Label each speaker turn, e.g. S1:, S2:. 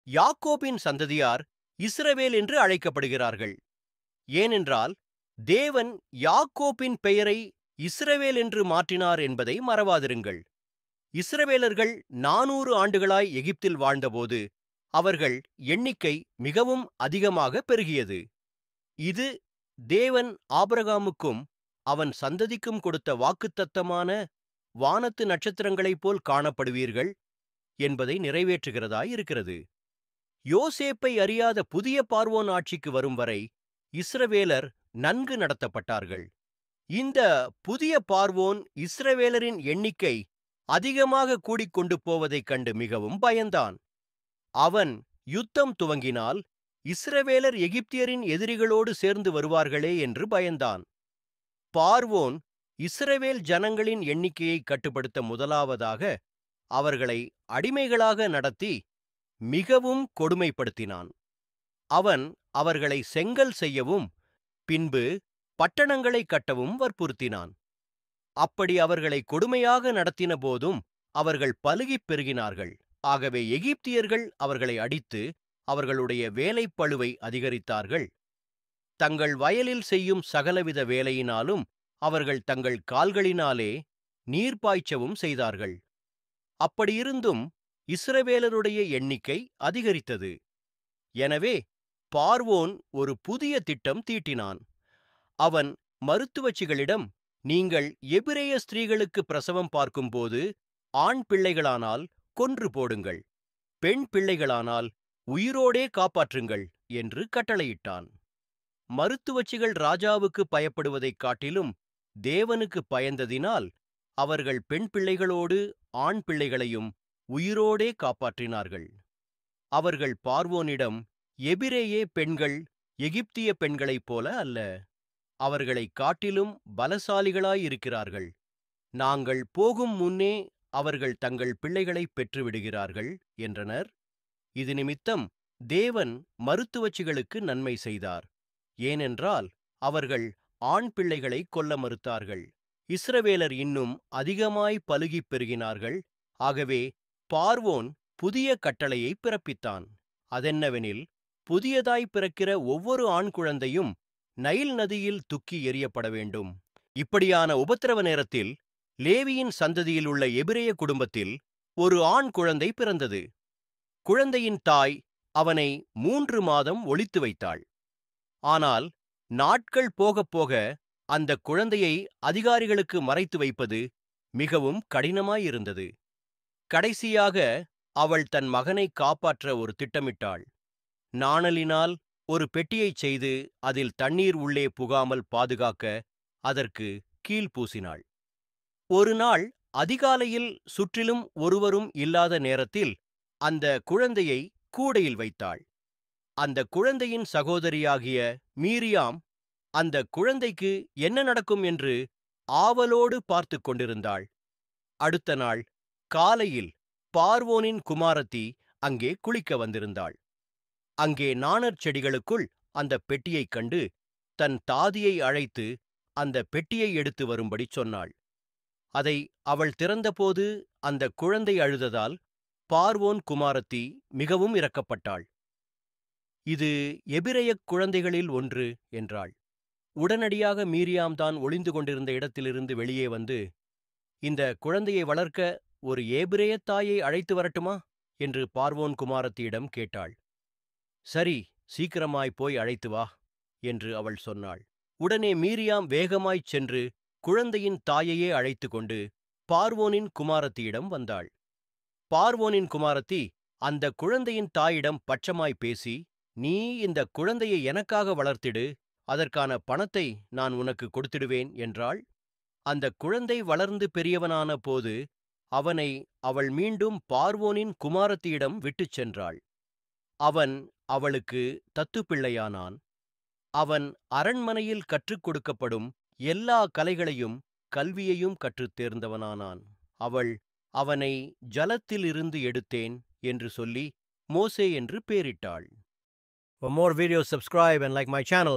S1: யாக்கோபின் சந்ததியார் இஸ்ரவேல் என்று அழைக்கப்படுகிறார்கள். ஏனென்றால் தேவன் யாக்கோபின் பெயரை இஸ்ரவேல் என்று மாற்றினார் என்பதை மறவாதிருங்கள். இஸ்ரவேலர்கள் 400 ஆண்டுகளாய் எகிப்தில் வாழ்ந்தபோது அவர்கள் எண்ணிக்கை மிகவும் அதிகமாக பெருகியது. இது தேவன் ஆபிரகாமுக்கும் அவன் சந்ததிக்கும் கொடுத்த வாக்குத்தத்தமான வானத்து நட்சத்திரங்களைப் போல் காணப்படுவீர்கள் என்பதை நிறைவேற்றுகிறதாய் இருக்கிறது. யோசேப்பை அறியாத புதிய பார்வோன் ஆட்சிக்கு வரும் வரை இஸ்ரவேலர் நன்கு நடத்தப்பட்டார்கள். இந்த புதிய பார்வோன் இஸ்ரவேலரின் எண்ணிக்கை அதிகமாக கூடிக்கொண்டு போவதைக் கண்டு மிகவும் பயந்தான். அவன் யுத்தம் துவங்கினால் இஸ்ரவேலர் எகிப்தியரின் எதிரிகளோடு சேர்ந்து வருவார்களே என்று பயந்தான். பார்வோன் இஸ்ரவேல் ஜனங்களின் எண்ணிக்கையை கட்டுப்படுத்த முதலாவதாக அவர்களை அடிமைகளாக நடத்தி மிகவும் கொடுமைப்படுத்தினான். அவன் அவர்களை செங்கல் செய்யவும் பின்பு பட்டணங்களை கட்டவும் வற்புறுத்தினான். அப்படி அவர்களை கொடுமையாக நடத்தின போதும் அவர்கள் பலுகிப் பெருகினார்கள். ஆகவே எகிப்தியர்கள் அவர்களை அடித்து அவர்களுடைய வேலைப்பளுவை அதிகரித்தார்கள். தங்கள் வயலில் செய்யும் சகலவித வேலையினாலும் அவர்கள் தங்கள் கால்களினாலே நீர் பாய்ச்சவும் செய்தார்கள். அப்படியிருந்தும் இஸ்ரவேலருடைய எண்ணிக்கை அதிகரித்தது. எனவே பார்வோன் ஒரு புதிய திட்டம் தீட்டினான். அவன் மருத்துவச்சிகளிடம், நீங்கள் எபிரேய ஸ்திரீகளுக்கு பிரசவம் பார்க்கும்போது ஆண் பிள்ளைகளானால் கொன்று போடுங்கள், பெண் பிள்ளைகளானால் உயிரோடே காப்பாற்றுங்கள் என்று கட்டளையிட்டான். மருத்துவச்சிகள் ராஜாவுக்கு பயப்படுவதைக் காட்டிலும் தேவனுக்கு பயந்ததினால் அவர்கள் பெண் பிள்ளைகளோடு ஆண் பிள்ளைகளையும் உயிரோடே காப்பாற்றினார்கள். அவர்கள் பார்வோனிடம், எபிரேய பெண்கள் எகிப்திய பெண்களைப் போல அல்ல, அவர்களைக் காட்டிலும் பலசாலிகளாயிருக்கிறார்கள். நாங்கள் போகும் முன்னே அவர்கள் தங்கள் பிள்ளைகளை பெற்றுவிடுகிறார்கள் என்றனர். இது நிமித்தம் தேவன் மருத்துவச்சிகளுக்கு நன்மை செய்தார். ஏனென்றால் அவர்கள் ஆண் பிள்ளைகளை கொல்ல மறுத்தார்கள். இஸ்ரவேலர் இன்னும் அதிகமாய் பலுகிப் பெருகினார்கள். ஆகவே பார்வோன் புதிய கட்டளையை பிறப்பித்தான். அதென்னவெனில், புதியதாய் பிறக்கிற ஒவ்வொரு ஆண் குழந்தையும் நைல் நதியில் துக்கி எறியப்பட வேண்டும். இப்படியான உபத்திரவ நேரத்தில் லேவியின் சந்ததியில் உள்ள எபிரேய குடும்பத்தில் ஒரு ஆண் குழந்தை பிறந்தது. குழந்தையின் தாய் அவனை 3 மாதம் ஒளித்து வைத்தாள். ஆனால் நாட்கள் போகப் போக அந்த குழந்தையை அதிகாரிகளுக்கு மறைத்து வைப்பது மிகவும் கடினமாயிருந்தது. கடைசியாக அவள் தன் மகனை காப்பாற்ற ஒரு திட்டமிட்டாள். நாணலினால் ஒரு பெட்டியைச் செய்து அதில் தண்ணீர் உள்ளே புகாமல் பாதுகாக்க அதற்கு கீல் பூசினாள். ஒரு நாள் அதிகாலையில் சுற்றிலும் ஒருவரும் இல்லாத நேரத்தில் அந்த குழந்தையை கூடையில் வைத்தாள். அந்த குழந்தையின் சகோதரியாகிய மீரியாம் அந்த குழந்தைக்கு என்ன நடக்கும் என்று ஆவலோடு பார்த்துக் கொண்டிருந்தாள். அடுத்த நாள் காலையில் பார்வோனின் குமாரத்தி அங்கே குளிக்க வந்திருந்தாள். அங்கே நாணற் செடிகளுக்குள் அந்த பெட்டியைக் கண்டு தன் தாதியை அழைத்து அந்த பெட்டியை எடுத்து வரும்படி சொன்னாள். அதை அவள் திறந்தபோது அந்த குழந்தை அழுததால் பார்வோன் குமாரத்தி மிகவும் இரக்கப்பட்டாள். இது எபிரேயக் குழந்தைகளில் ஒன்று என்றாள். உடனடியாக மீரியாம் தான் ஒளிந்து கொண்டிருந்த இடத்திலிருந்து வெளியே வந்து, இந்த குழந்தையை வளர்க்க ஒரு எபிரேய தாயை அழைத்து வரட்டுமா என்று பார்வோன் குமாரத்தியிடம் கேட்டாள். சரி, சீக்கிரமாய் போய் அழைத்து வா என்று அவள் சொன்னாள். உடனே மீரியாம் வேகமாய்ச் சென்று குழந்தையின் தாயையே அழைத்து கொண்டு பார்வோனின் குமாரத்தியிடம் வந்தாள். பார்வோனின் குமாரத்தி அந்த குழந்தையின் தாயிடம் பட்சமாய் பேசி, நீ இந்த குழந்தையை எனக்காக வளர்த்திடு, அதற்கான பணத்தை நான் உனக்கு கொடுத்திடுவேன் என்றாள். அந்த குழந்தை வளர்ந்து பெரியவனான போது அவனை அவள் மீண்டும் பார்வோனின் குமாரத்தியிடம் விட்டுச் சென்றாள். அவன் அவளுக்கு தத்துப்பிள்ளையானான். அவன் அரண்மனையில் கற்றுக் கொடுக்கப்படும் எல்லா கலைகளையும் கல்வியையும் கற்றுத் தேர்ந்தவனானான். அவள் அவனை ஜலத்திலிருந்து எடுத்தேன் என்று சொல்லி மோசே என்று பேரிட்டாள். For more videos, subscribe and like my channel.